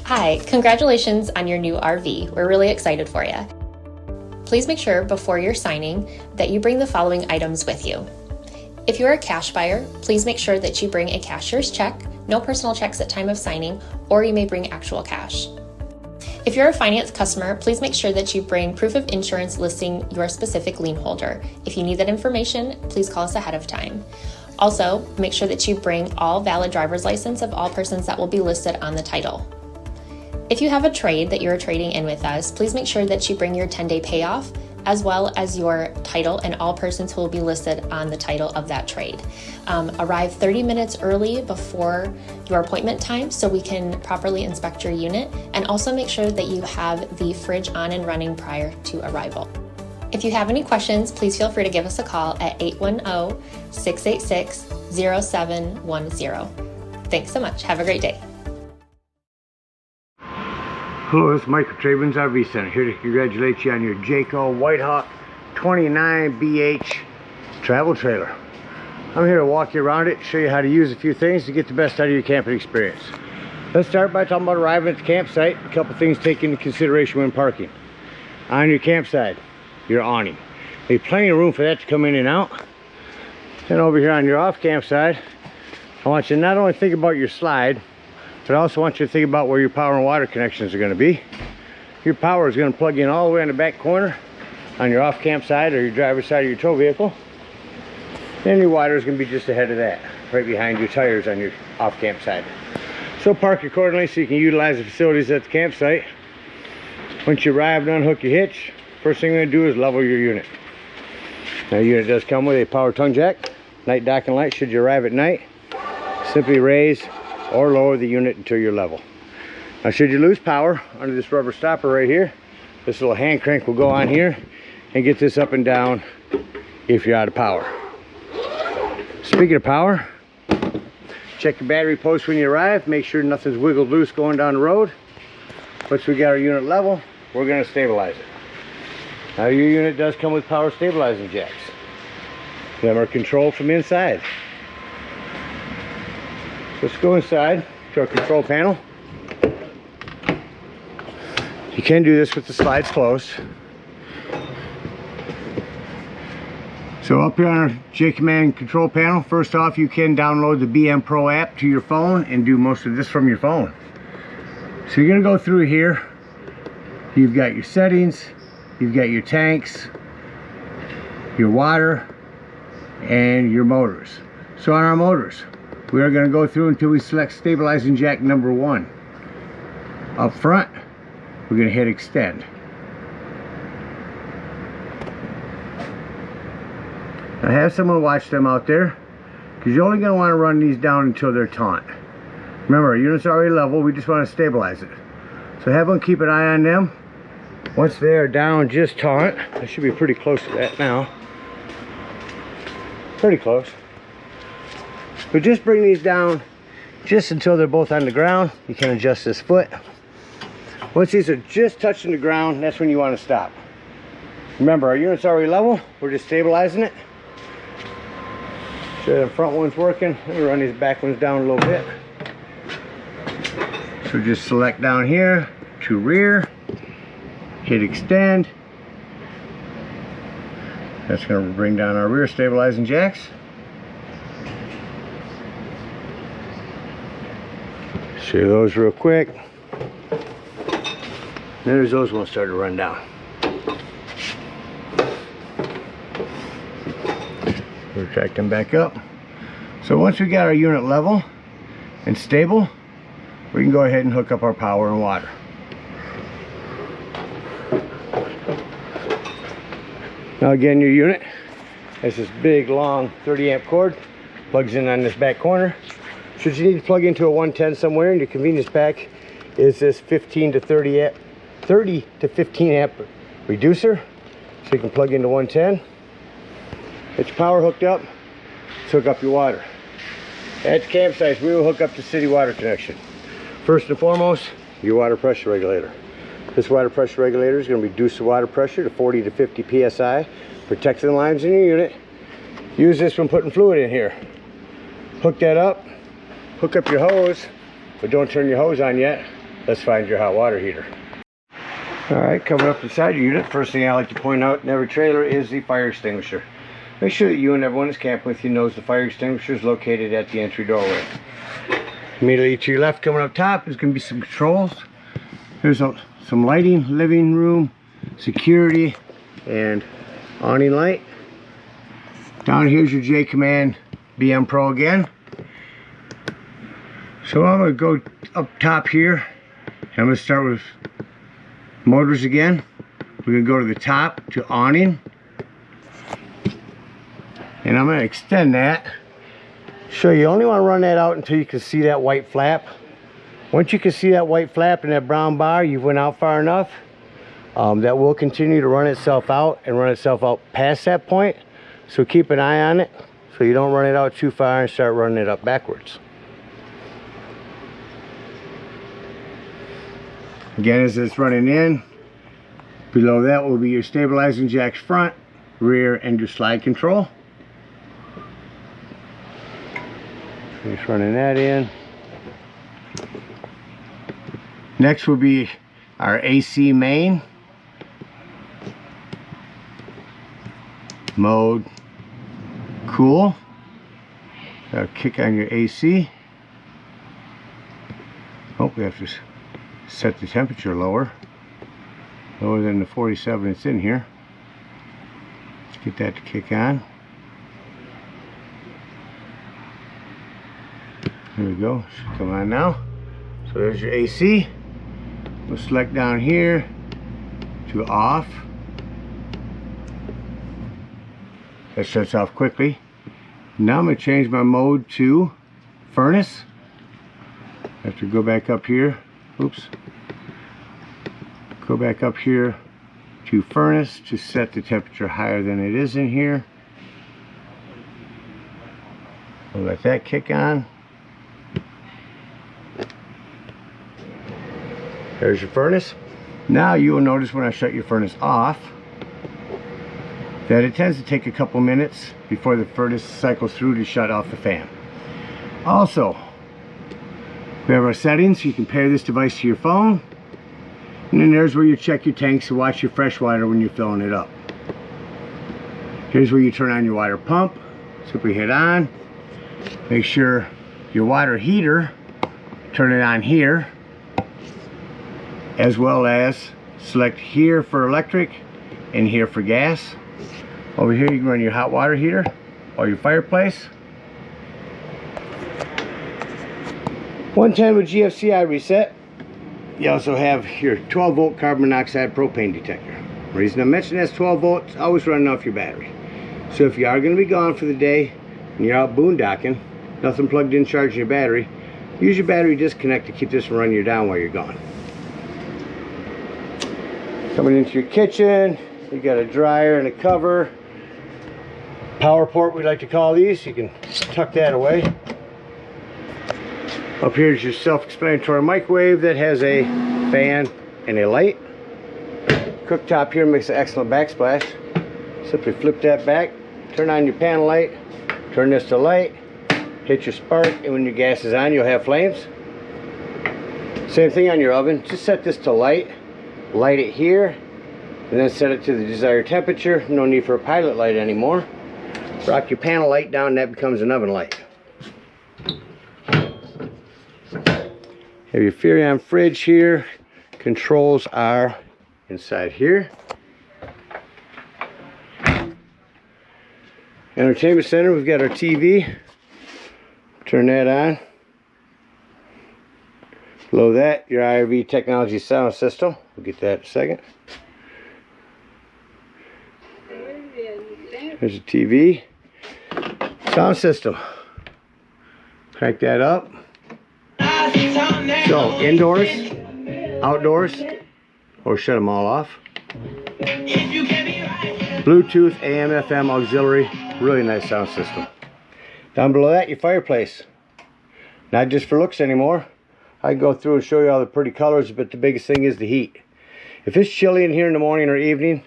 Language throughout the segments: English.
Hi, congratulations on your new RV. We're really excited for you. Please make sure before you're signing that you bring the following items with you. If you're a cash buyer, please make sure that you bring a cashier's check, no personal checks at time of signing, or you may bring actual cash. If you're a finance customer, please make sure that you bring proof of insurance listing your specific lien holder. If you need that information, please call us ahead of time. Also, make sure that you bring all valid driver's license of all persons that will be listed on the title. If you have a trade that you're trading in with us, please make sure that you bring your 10-day payoff as well as your title and all persons who will be listed on the title of that trade. Arrive 30 minutes early before your appointment time so we can properly inspect your unit, and also make sure that you have the fridge on and running prior to arrival. If you have any questions, please feel free to give us a call at 810-686-0710. Thanks so much. Have a great day. Hello, this is Mike with TradeWinds RV Center, here to congratulate you on your Jayco Whitehawk 29BH travel trailer. I'm here to walk you around it, show you how to use a few things to get the best out of your camping experience. Let's start by talking about arriving at the campsite. A couple things taken into consideration when parking. On your campsite, your awning. There's plenty of room for that to come in and out. Then over here on your off campsite, I want you to not only think about your slide, but I also want you to think about where your power and water connections are going to be. Your power is going to plug in all the way in the back corner on your off campsite or your driver's side of your tow vehicle. And your water is going to be just ahead of that, right behind your tires on your off campsite. So park accordingly so you can utilize the facilities at the campsite. Once you arrive and unhook your hitch, first thing you're going to do is level your unit. Now your unit does come with a power tongue jack, night docking light should you arrive at night. Simply raise or lower the unit until you're level. Now should you lose power, under this rubber stopper right here, this little hand crank will go on here and get this up and down if you're out of power. Speaking of power, check your battery post when you arrive, make sure nothing's wiggled loose going down the road. Once we got our unit level, we're going to stabilize it. Now your unit does come with power stabilizing jacks. Them are controlled from inside. Let's go inside to our control panel. You can do this with the slides closed. So up here on our J-Command control panel, first off you can download the BM Pro app to your phone and do most of this from your phone. So you're going to go through here. You've got your settings, you've got your tanks, your water, and your motors. So on our motors, we are going to go through until we select stabilizing jack number 1. Up front, we're going to hit extend. Now have someone watch them out there, because you're only going to want to run these down until they're taut. Remember, our unit's already level, we just want to stabilize it. So have them keep an eye on them. Once they are down just taut, I should be pretty close to that now. Pretty close. But just bring these down just until they're both on the ground. You can adjust this foot. Once these are just touching the ground, that's when you want to stop. Remember, our unit's already level. We're just stabilizing it. So the front one's working. Let me run these back ones down a little bit. So just select down here to rear. Hit extend. That's going to bring down our rear stabilizing jacks. Show you those real quick. There's those ones start to run down. Retract them back up. So once we got our unit level and stable, we can go ahead and hook up our power and water. Now again, your unit has this big long 30 amp cord, plugs in on this back corner. Should you need to plug into a 110 somewhere, and your convenience pack is this 30 to 15 amp reducer, so you can plug into 110. Get your power hooked up. Let's hook up your water. At the campsites, we will hook up the city water connection. First and foremost, your water pressure regulator. This water pressure regulator is going to reduce the water pressure to 40 to 50 psi, protect the lines in your unit. Use this when putting fluid in here. Hook that up. Hook up your hose, but don't turn your hose on yet. let's find your hot water heater. Alright, coming up inside your unit, first thing I like to point out in every trailer is the fire extinguisher. Make sure that you and everyone that's camping with you knows the fire extinguisher is located at the entry doorway. Immediately to your left, coming up top, is going to be some controls. There's some lighting, living room, security, and awning light. Down here's your J Command BM Pro again. So I'm going to go up top here. I'm going to start with motors again. We're going to go to the top to awning. And I'm going to extend that. So you only want to run that out until you can see that white flap. Once you can see that white flap and that brown bar, you've went out far enough. That will continue to run itself out and run itself out past that point. So keep an eye on it so you don't run it out too far and start running it up backwards. Again, as it's running in, below that will be your stabilizing jacks front, rear, and your slide control. Just running that in. Next will be our AC main. Mode cool. That'll kick on your AC. Oh, we have to set the temperature lower than the 47 it's in here. Let's get that to kick on. There we go, should come on now. So there's your AC. We'll select down here to off. That shuts off quickly. Now I'm going to change my mode to furnace. I have to go back up here. Oops. Go back up here to furnace to set the temperature higher than it is in here. We'll let that kick on. There's your furnace. Now you will notice when I shut your furnace off that it tends to take a couple minutes before the furnace cycles through to shut off the fan. Also, we have our settings. You can pair this device to your phone. And then there's where you check your tanks to watch your fresh water when you're filling it up. Here's where you turn on your water pump. Simply hit on. Make sure your water heater, turn it on here. As well as select here for electric and here for gas. Over here you can run your hot water heater or your fireplace. 110 with GFCI reset. You also have your 12 volt carbon monoxide propane detector. The reason I mention that's 12 volts, always running off your battery. So if you are going to be gone for the day and you're out boondocking, nothing plugged in charging your battery, use your battery disconnect to keep this from running you down while you're gone. Coming into your kitchen, you got a dryer and a cover. Power port, we like to call these. You can tuck that away. Up here is your self-explanatory microwave that has a fan and a light. Cooktop here makes an excellent backsplash. Simply flip that back, turn on your panel light, turn this to light, hit your spark, and when your gas is on, you'll have flames. Same thing on your oven. Just set this to light, light it here, and then set it to the desired temperature. No need for a pilot light anymore. Rock your panel light down, that becomes an oven light. Have your Furrion fridge here. Controls are inside here. Entertainment center, we've got our TV. Turn that on. Below that, your RV technology sound system. We'll get that in a second. There's a TV. Sound system. Crank that up. So, indoors, outdoors, or shut them all off. Bluetooth, AM, FM, auxiliary, really nice sound system. Down below that, your fireplace. Not just for looks anymore. I can go through and show you all the pretty colors, but the biggest thing is the heat. If it's chilly in here in the morning or evening,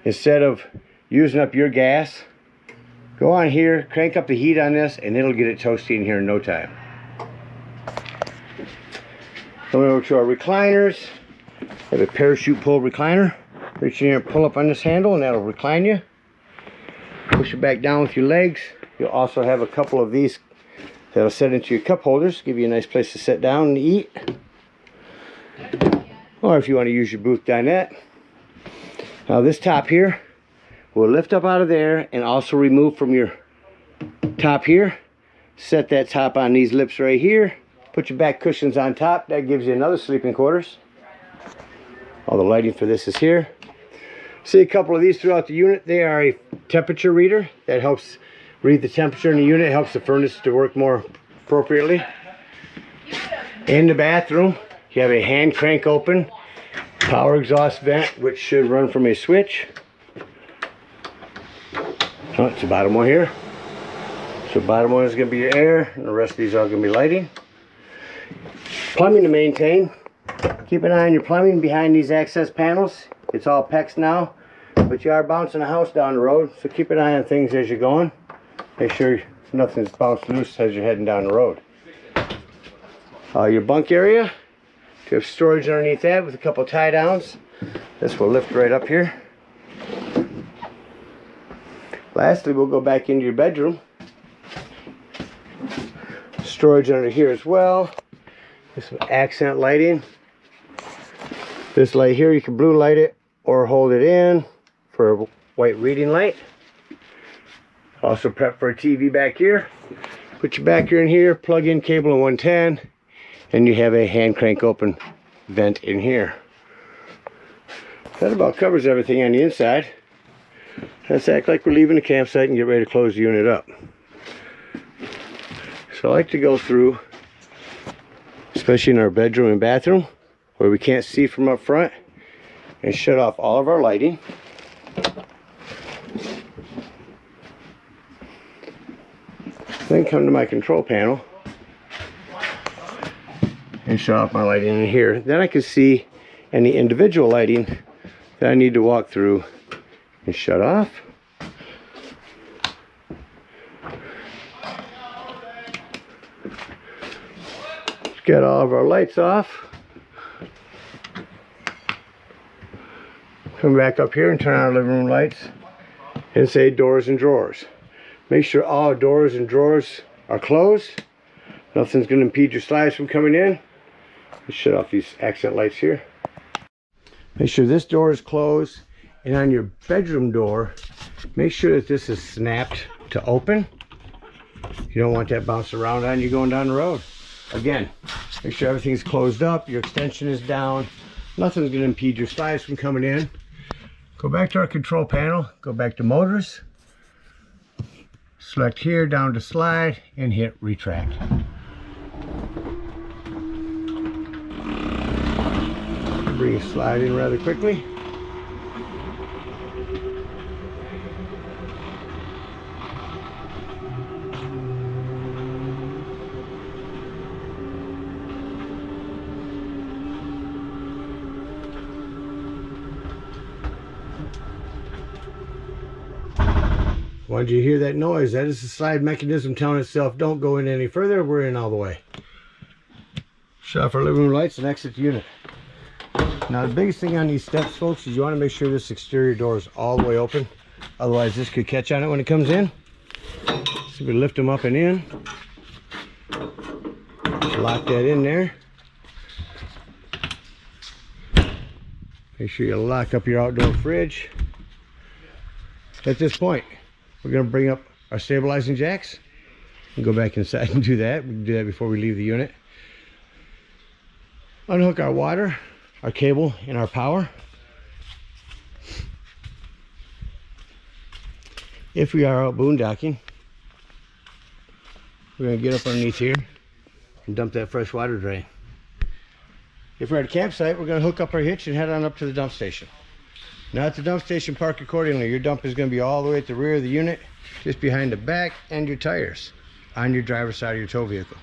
instead of using up your gas, go on here, crank up the heat on this, and it'll get it toasty in here in no time. Coming over to our recliners. I have a parachute pull recliner. Reach in here and pull up on this handle and that'll recline you. Push it back down with your legs. You'll also have a couple of these that'll set into your cup holders. Give you a nice place to sit down and eat. Or if you want to use your booth dinette. Now this top here will lift up out of there and also remove from your top here. Set that top on these lips right here. Put your back cushions on top. That gives you another sleeping quarters. All the lighting for this is here. See a couple of these throughout the unit. They are a temperature reader that helps read the temperature in the unit. It helps the furnace to work more appropriately. In the bathroom, you have a hand crank open power exhaust vent, which should run from a switch. Oh, it's the bottom one here. So the bottom one is going to be your air, and the rest of these are going to be lighting. Plumbing to maintain. Keep an eye on your plumbing behind these access panels. It's all PEX now, but you are bouncing a house down the road, so keep an eye on things as you're going. Make sure nothing's bounced loose as you're heading down the road. Your bunk area, you have storage underneath that with a couple tie downs. This will lift right up here. Lastly, we'll go back into your bedroom. Storage under here as well. There's some accent lighting. This light here, you can blue light it or hold it in for a white reading light. Also prep for a TV back here. Put your back here in here, plug in cable in 110, and you have a hand crank open vent in here. That about covers everything on the inside. Let's act like we're leaving the campsite and get ready to close the unit up. So I like to go through, especially in our bedroom and bathroom, where we can't see from up front, and shut off all of our lighting. Then come to my control panel and shut off my lighting in here. Then I can see any individual lighting that I need to walk through and shut off. Let's get all of our lights off. Come back up here and turn on our living room lights and say doors and drawers. Make sure all doors and drawers are closed. Nothing's going to impede your slides from coming in. Let's shut off these accent lights here. Make sure this door is closed, and on your bedroom door, make sure that this is snapped to open. You don't want that bouncing around on you going down the road. Again, make sure everything's closed up, your extension is down. Nothing's going to impede your slides from coming in. Go back to our control panel, go back to motors. Select here, down to slide, and hit retract. Bring a slide in rather quickly. Once you hear that noise, that is the slide mechanism telling itself, don't go in any further, we're in all the way. Shut off our living room lights and exit the unit. Now the biggest thing on these steps, folks, is you want to make sure this exterior door is all the way open. Otherwise this could catch on it when it comes in. So we lift them up and in. Lock that in there. Make sure you lock up your outdoor fridge. At this point, we're going to bring up our stabilizing jacks and go back inside and do that. We can do that before we leave the unit. Unhook our water, our cable, and our power. If we are out boondocking, we're going to get up underneath here and dump that fresh water drain. If we're at a campsite, we're going to hook up our hitch and head on up to the dump station. Now at the dump station, park accordingly. Your dump is going to be all the way at the rear of the unit, just behind the back and your tires, on your driver's side of your tow vehicle.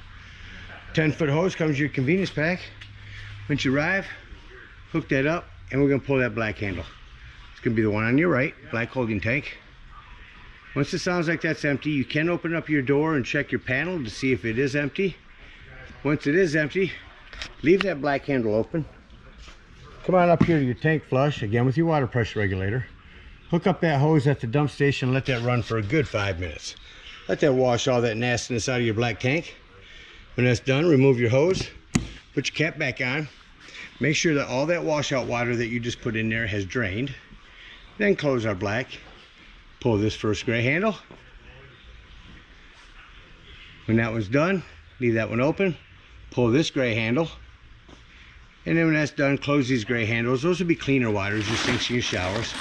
10-foot hose comes with your convenience pack. Once you arrive, hook that up, and we're going to pull that black handle. It's going to be the one on your right, black holding tank. Once it sounds like that's empty, you can open up your door and check your panel to see if it is empty. Once it is empty, Leave that black handle open. Come on up here to your tank flush, again with your water pressure regulator. Hook up that hose at the dump station and let that run for a good 5 minutes. Let that wash all that nastiness out of your black tank. When that's done, remove your hose, put your cap back on. Make sure that all that washout water that you just put in there has drained. Then close our black. Pull this first gray handle. When that one's done, leave that one open. Pull this gray handle. And then when that's done, close these gray handles. Those will be cleaner waters, your sinks and your showers.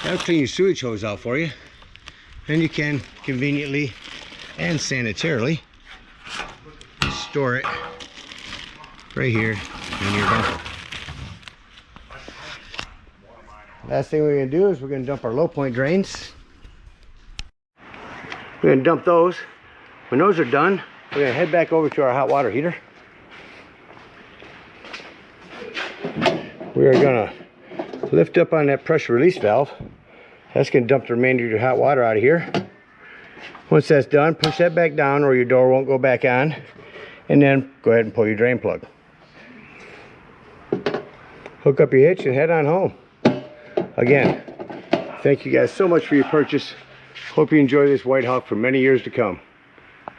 That'll clean your sewage hose out for you. And you can conveniently and sanitarily store it right here in your bumper. Last thing we're going to do is we're going to dump our low point drains. We're going to dump those. When those are done, we're going to head back over to our hot water heater. We are going to lift up on that pressure release valve. That's going to dump the remainder of your hot water out of here. Once that's done, push that back down or your door won't go back on. And then go ahead and pull your drain plug. Hook up your hitch and head on home. Again, thank you guys so much for your purchase. Hope you enjoy this Whitehawk for many years to come.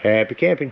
Happy camping.